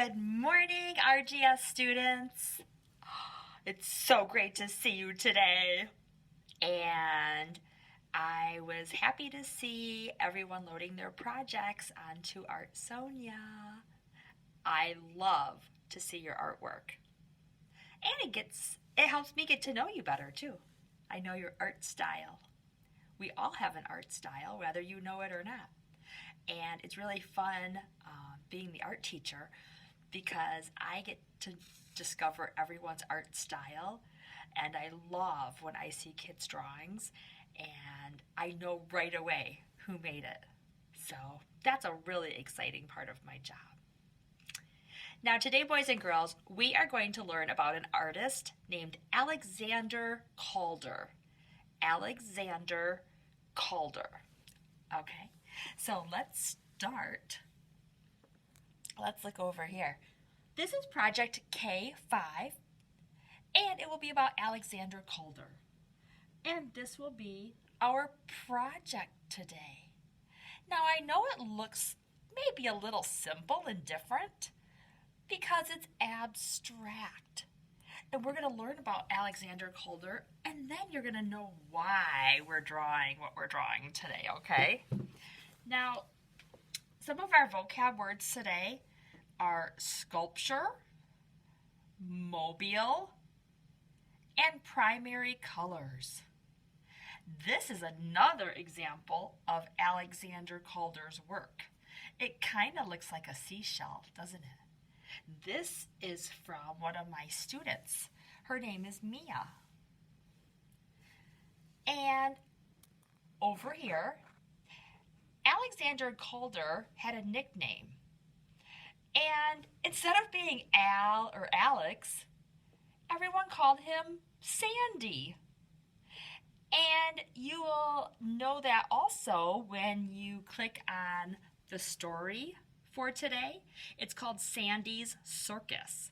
Good morning, RGS students. It's so great to see you today. And I was happy to see everyone loading their projects onto Art Sonia. I love to see your artwork. And it helps me get to know you better too. I know your art style. We all have an art style, whether you know it or not. And it's really fun being the art teacher because I get to discover everyone's art style, and I love when I see kids' drawings and I know right away who made it. So that's a really exciting part of my job. Now today, boys and girls, we are going to learn about an artist named Alexander Calder. Alexander Calder. Okay, so let's start. Let's look over here. This is project K5, and it will be about Alexander Calder. And this will be our project today. Now I know it looks maybe a little simple and different because it's abstract. And we're going to learn about Alexander Calder, and then you're going to know why we're drawing what we're drawing today, okay? Now, some of our vocab words today are sculpture, mobile, and primary colors. This is another example of Alexander Calder's work. It kind of looks like a seashell, doesn't it? This is from one of my students. Her name is Mia. And over here, Alexander Calder had a nickname. And instead of being Al or Alex, everyone called him Sandy. And you will know that also when you click on the story for today. It's called Sandy's Circus.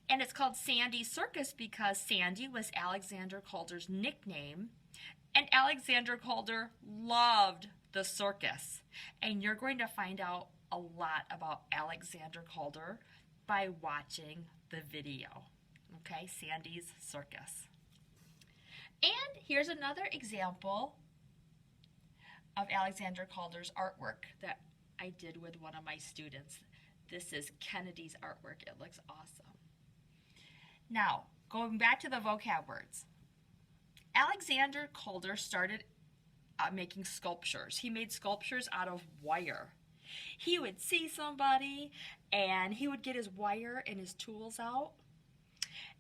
And it's called Sandy's Circus because Sandy was Alexander Calder's nickname, and Alexander Calder loved the circus. And you're going to find out a lot about Alexander Calder by watching the video. Okay, Sandy's Circus. And here's another example of Alexander Calder's artwork that I did with one of my students. This is Kennedy's artwork. It looks awesome. Now, going back to the vocab words. Alexander Calder started making sculptures. He made sculptures out of wire. He would see somebody and he would get his wire and his tools out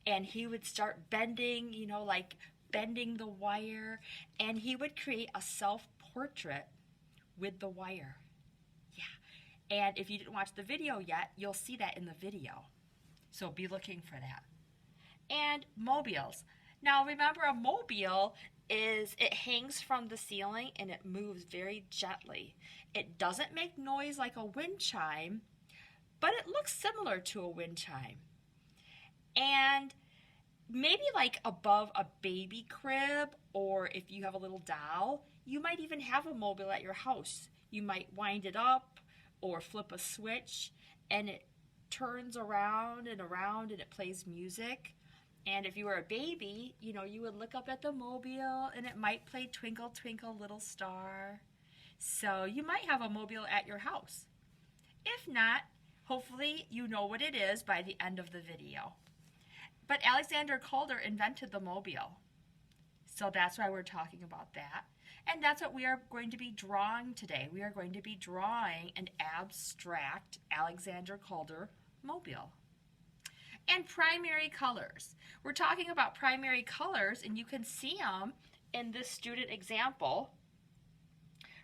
and he would start bending, like bending the wire, and he would create a self-portrait with the wire. Yeah, and if you didn't watch the video yet, you'll see that in the video. So be looking for that. And mobiles. Now remember, a mobile it hangs from the ceiling and it moves very gently. It doesn't make noise like a wind chime, but it looks similar to a wind chime. And maybe like above a baby crib, or if you have a little doll, you might even have a mobile at your house. You might wind it up or flip a switch and it turns around and it plays music. And if you were a baby, you would look up at the mobile and it might play Twinkle, Twinkle, Little Star. So you might have a mobile at your house. If not, hopefully you know what it is by the end of the video. But Alexander Calder invented the mobile. So that's why we're talking about that. And that's what we are going to be drawing today. We are going to be drawing an abstract Alexander Calder mobile. And primary colors. We're talking about primary colors, and you can see them in this student example.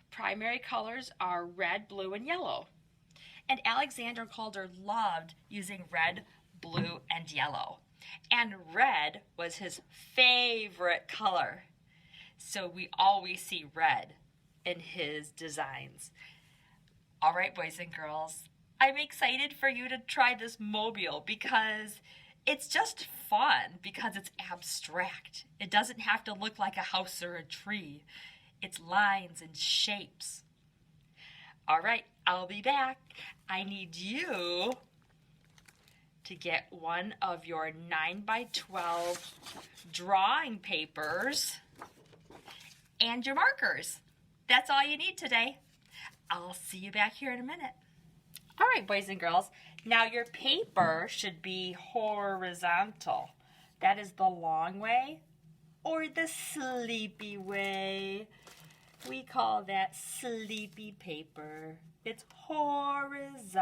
Primary colors are red, blue, and yellow. And Alexander Calder loved using red, blue, and yellow. And red was his favorite color. So we always see red in his designs. All right, boys and girls, I'm excited for you to try this mobile because it's just fun because it's abstract. It doesn't have to look like a house or a tree. It's lines and shapes. All right, I'll be back. I need you to get one of your 9x12 drawing papers and your markers. That's all you need today. I'll see you back here in a minute. All right, boys and girls. Now your paper should be horizontal. That is the long way or the sleepy way. We call that sleepy paper. It's horizontal.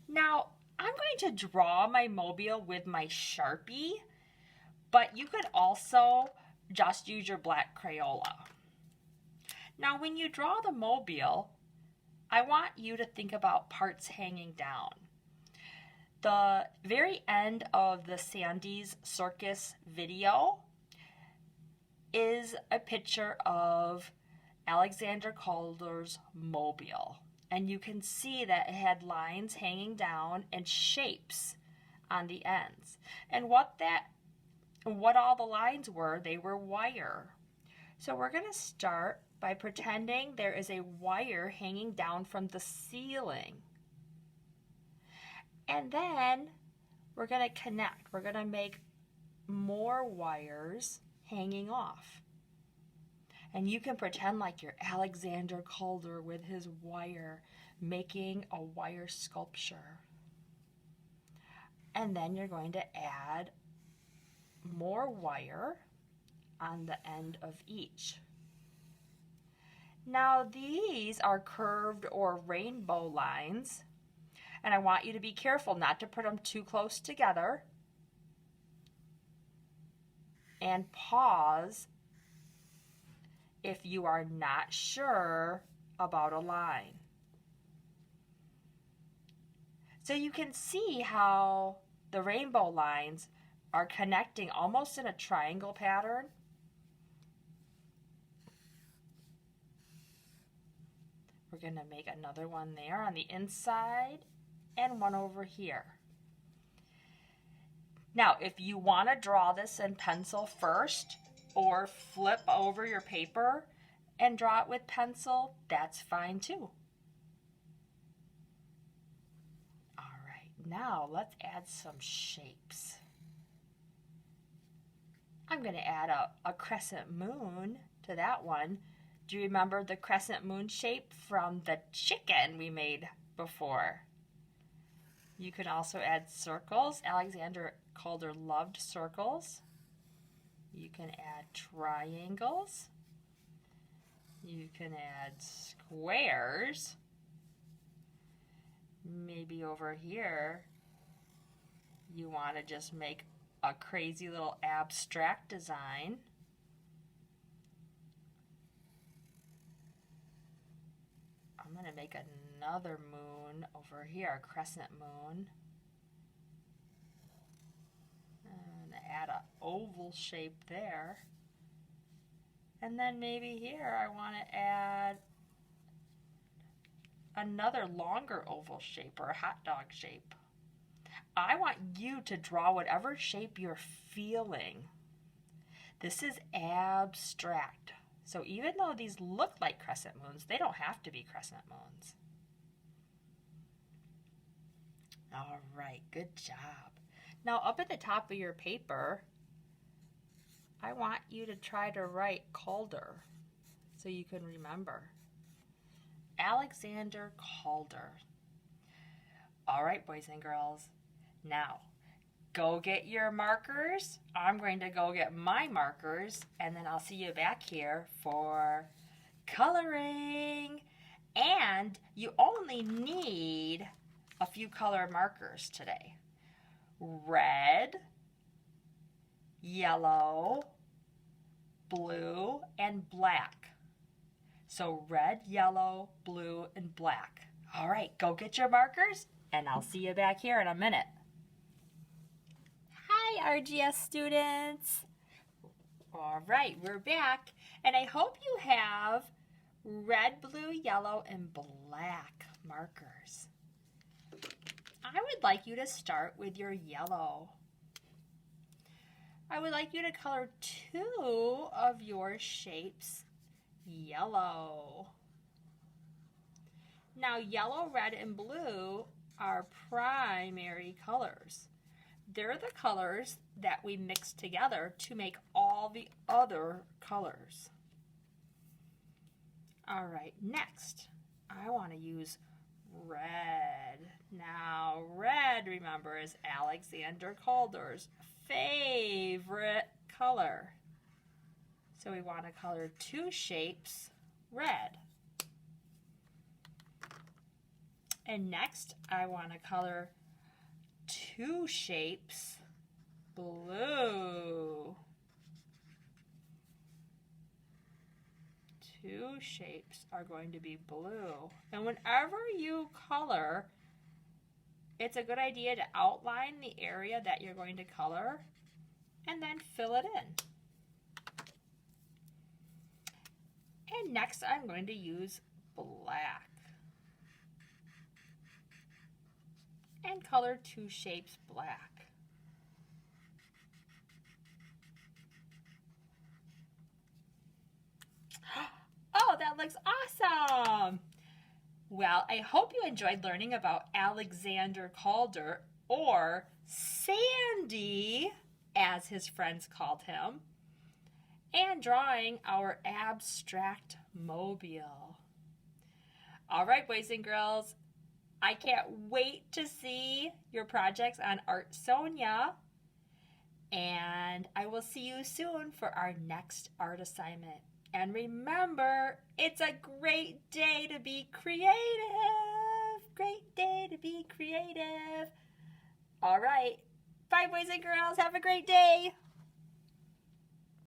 Now, I'm going to draw my mobile with my Sharpie, but you could also just use your black Crayola. Now, when you draw the mobile, I want you to think about parts hanging down. The very end of the Sandy's Circus video is a picture of Alexander Calder's mobile. And you can see that it had lines hanging down and shapes on the ends. And what all the lines were, they were wire. So we're going to start by pretending there is a wire hanging down from the ceiling. And then we're going to connect. We're going to make more wires hanging off. And you can pretend like you're Alexander Calder with his wire, making a wire sculpture. And then you're going to add more wire on the end of each. Now these are curved or rainbow lines, and I want you to be careful not to put them too close together. And pause if you are not sure about a line. So you can see how the rainbow lines are connecting almost in a triangle pattern. We're going to make another one there on the inside and one over here. Now, if you want to draw this in pencil first, or flip over your paper and draw it with pencil, that's fine too. All right, now let's add some shapes. I'm going to add a crescent moon to that one. Do you remember the crescent moon shape from the chicken we made before? You can also add circles. Alexander Calder loved circles. You can add triangles. You can add squares. Maybe over here you want to just make a crazy little abstract design. I'm going to make another moon over here, a crescent moon. Add an oval shape there. And then maybe here I want to add another longer oval shape or a hot dog shape. I want you to draw whatever shape you're feeling. This is abstract. So even though these look like crescent moons, they don't have to be crescent moons. All right, good job. Now up at the top of your paper, I want you to try to write Calder so you can remember. Alexander Calder. All right, boys and girls. Now, go get your markers. I'm going to go get my markers, and then I'll see you back here for coloring. And you only need a few color markers today. Red, yellow, blue, and black. So red, yellow, blue, and black. All right, go get your markers, and I'll see you back here in a minute. Hi, RGS students. All right, we're back, and I hope you have red, blue, yellow, and black markers. I would like you to start with your yellow. I would like you to color 2 of your shapes yellow. Now, yellow, red, and blue our primary colors. They're the colors that we mix together to make all the other colors. All right, next, I want to use red. Now, red, remember, is Alexander Calder's favorite color. So we want to color two shapes red. And next, I want to color two shapes blue. Two shapes are going to be blue. And whenever you color, it's a good idea to outline the area that you're going to color and then fill it in. And next, I'm going to use black and color two shapes black. Oh, that looks awesome! Well, I hope you enjoyed learning about Alexander Calder, or Sandy, as his friends called him, and drawing our abstract mobile. All right, boys and girls, I can't wait to see your projects on Art Sonia, and I will see you soon for our next art assignment. And remember, it's a great day to be creative. Great day to be creative. All right. Bye, boys and girls. Have a great day.